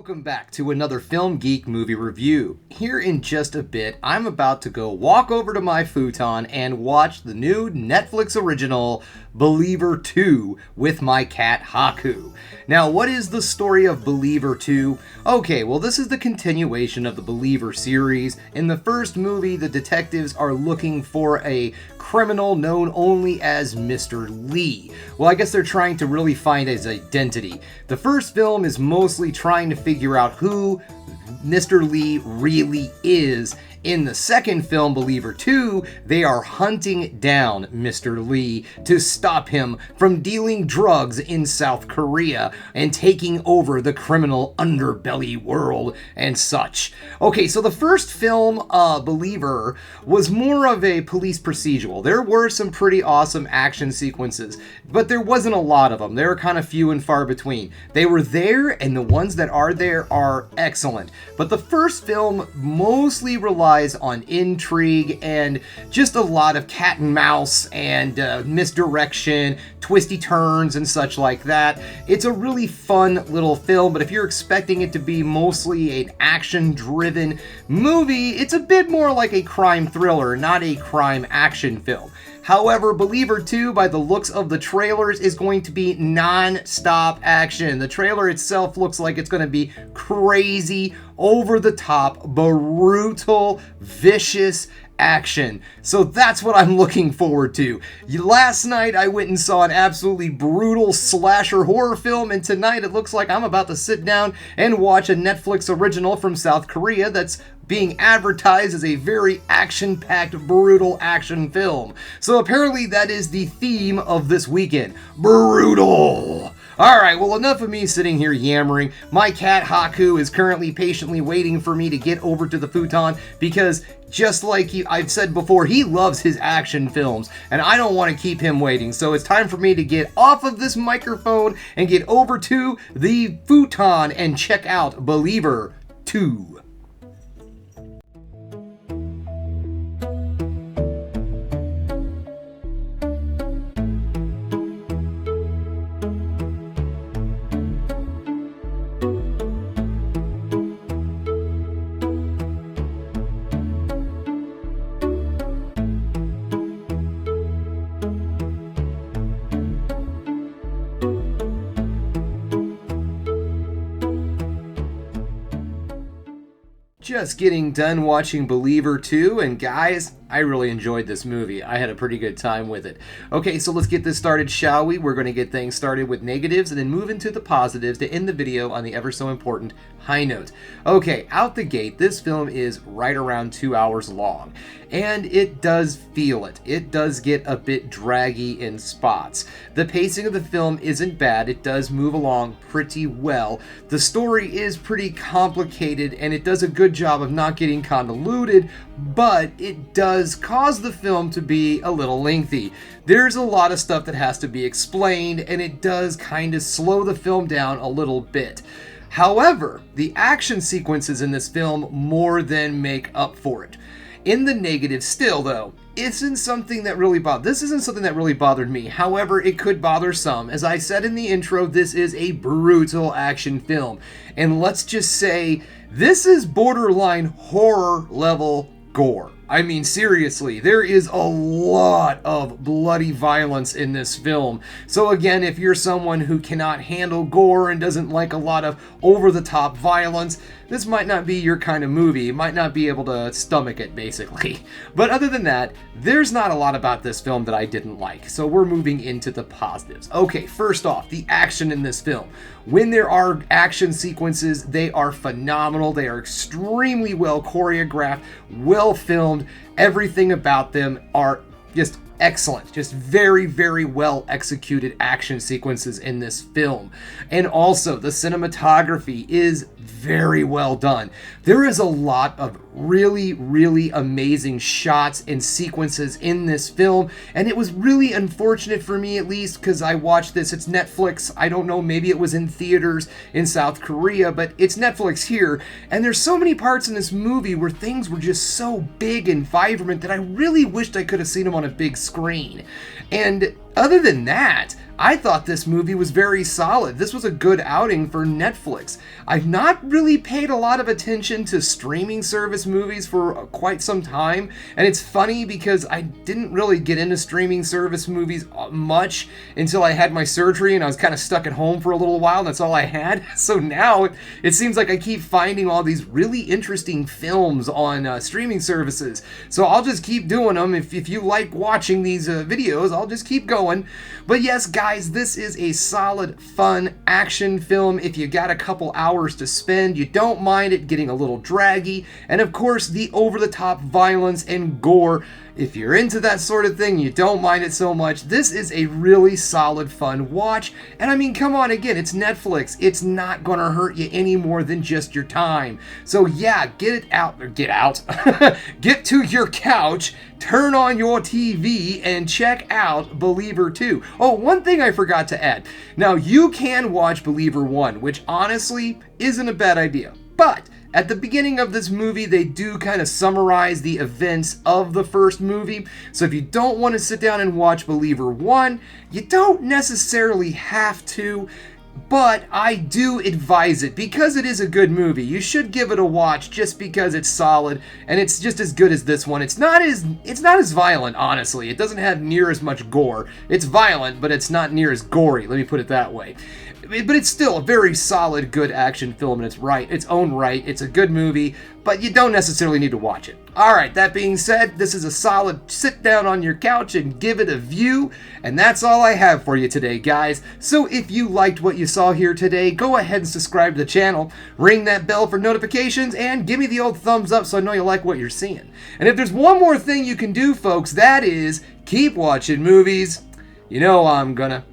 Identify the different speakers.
Speaker 1: Welcome back to another Film Geek movie review. Here in just a bit, I'm about to go walk over to my futon and watch the new Netflix original, Believer 2, with my cat Haku. Now, what is the story of Believer 2? Okay, well, this is the continuation of the Believer series. In the first movie, the detectives are looking for a criminal known only as Mr. Lee. Well, I guess they're trying to really find his identity. The first film is mostly trying to figure out who Mr. Lee really is. In the second film, Believer 2, they are hunting down Mr. Lee to stop him from dealing drugs in South Korea and taking over the criminal underbelly world and such. Okay, so the first film, Believer, was more of a police procedural. There were some pretty awesome action sequences, but there wasn't a lot of them. They were kind of few and far between. They were there, and the ones that are there are excellent. But the first film mostly relies on intrigue and just a lot of cat and mouse and misdirection, twisty turns and such like that. It's a really fun little film, but if you're expecting it to be mostly an action-driven movie, it's a bit more like a crime thriller, not a crime action film. However, Believer 2, by the looks of the trailers, is going to be non-stop action. The trailer itself looks like it's going to be crazy, over-the-top, brutal, vicious action. So that's what I'm looking forward to. Last night I went and saw an absolutely brutal slasher horror film, and tonight it looks like I'm about to sit down and watch a Netflix original from South Korea that's being advertised as a very action-packed, brutal action film. So apparently that is the theme of this weekend. Brutal! Alright, well, enough of me sitting here yammering. My cat Haku is currently patiently waiting for me to get over to the futon because, just like I've said before, he loves his action films, and I don't want to keep him waiting. So it's time for me to get off of this microphone and get over to the futon and check out Believer 2. Just getting done watching Believer 2, and guys, I really enjoyed this movie. I had a pretty good time with it. Okay, so let's get this started, shall we? We're going to get things started with negatives and then move into the positives to end the video on the ever so important high note. Okay, out the gate, this film is right around 2 hours long, and it does feel it. It does get a bit draggy in spots. The pacing of the film isn't bad. It does move along pretty well. The story is pretty complicated, and it does a good job of not getting convoluted, but it does cause the film to be a little lengthy. There's a lot of stuff that has to be explained, and it does kind of slow the film down a little bit. However, the action sequences in this film more than make up for it. In the negative still, though, this isn't something that really bothered me. However, it could bother some. As I said in the intro, this is a brutal action film. And let's just say, this is borderline horror level gore. I mean, seriously, there is a lot of bloody violence in this film. So again, if you're someone who cannot handle gore and doesn't like a lot of over-the-top violence, this might not be your kind of movie. You might not be able to stomach it, basically. But other than that, there's not a lot about this film that I didn't like. So we're moving into the positives. Okay, first off, the action in this film. When there are action sequences, they are phenomenal. They are extremely well choreographed, well filmed. Everything about them are just excellent. Just very, very well executed action sequences in this film. And also, the cinematography is very well done. There is a lot of really, really amazing shots and sequences in this film, and it was really unfortunate for me, at least, because I watched this. It's Netflix. I don't know, maybe it was in theaters in South Korea, but it's Netflix here, and there's so many parts in this movie where things were just so big and vibrant that I really wished I could have seen them on a big screen. And Other than that, I thought this movie was very solid. This was a good outing for Netflix. I've not really paid a lot of attention to streaming service movies for quite some time, and it's funny because I didn't really get into streaming service movies much until I had my surgery and I was kind of stuck at home for a little while, and that's all I had. So now it seems like I keep finding all these really interesting films on streaming services. So I'll just keep doing them. If you like watching these videos, I'll just keep going. But yes, guys, this is a solid, fun action film. If you got a couple hours to spend, you don't mind it getting a little draggy, and of course the over-the-top violence and gore. If you're into that sort of thing, you don't mind it so much, this is a really solid, fun watch. And I mean, come on, again, it's Netflix. It's not gonna hurt you any more than just your time. So yeah, get out. Get to your couch, turn on your TV, and check out Believer 2. Oh, one thing I forgot to add. Now, you can watch Believer 1, which honestly isn't a bad idea. But at the beginning of this movie, they do kind of summarize the events of the first movie. So if you don't want to sit down and watch Believer 1, you don't necessarily have to. But I do advise it because it is a good movie. You should give it a watch just because it's solid and it's just as good as this one. It's not as violent, honestly. It doesn't have near as much gore. It's violent, but it's not near as gory. Let me put it that way. But it's still a very solid, good action film in its own right. It's a good movie, but you don't necessarily need to watch it. Alright, that being said, this is a solid sit down on your couch and give it a view, and that's all I have for you today, guys. So if you liked what you saw here today, go ahead and subscribe to the channel, ring that bell for notifications, and give me the old thumbs up so I know you like what you're seeing. And if there's one more thing you can do, folks, that is keep watching movies. You know I'm gonna.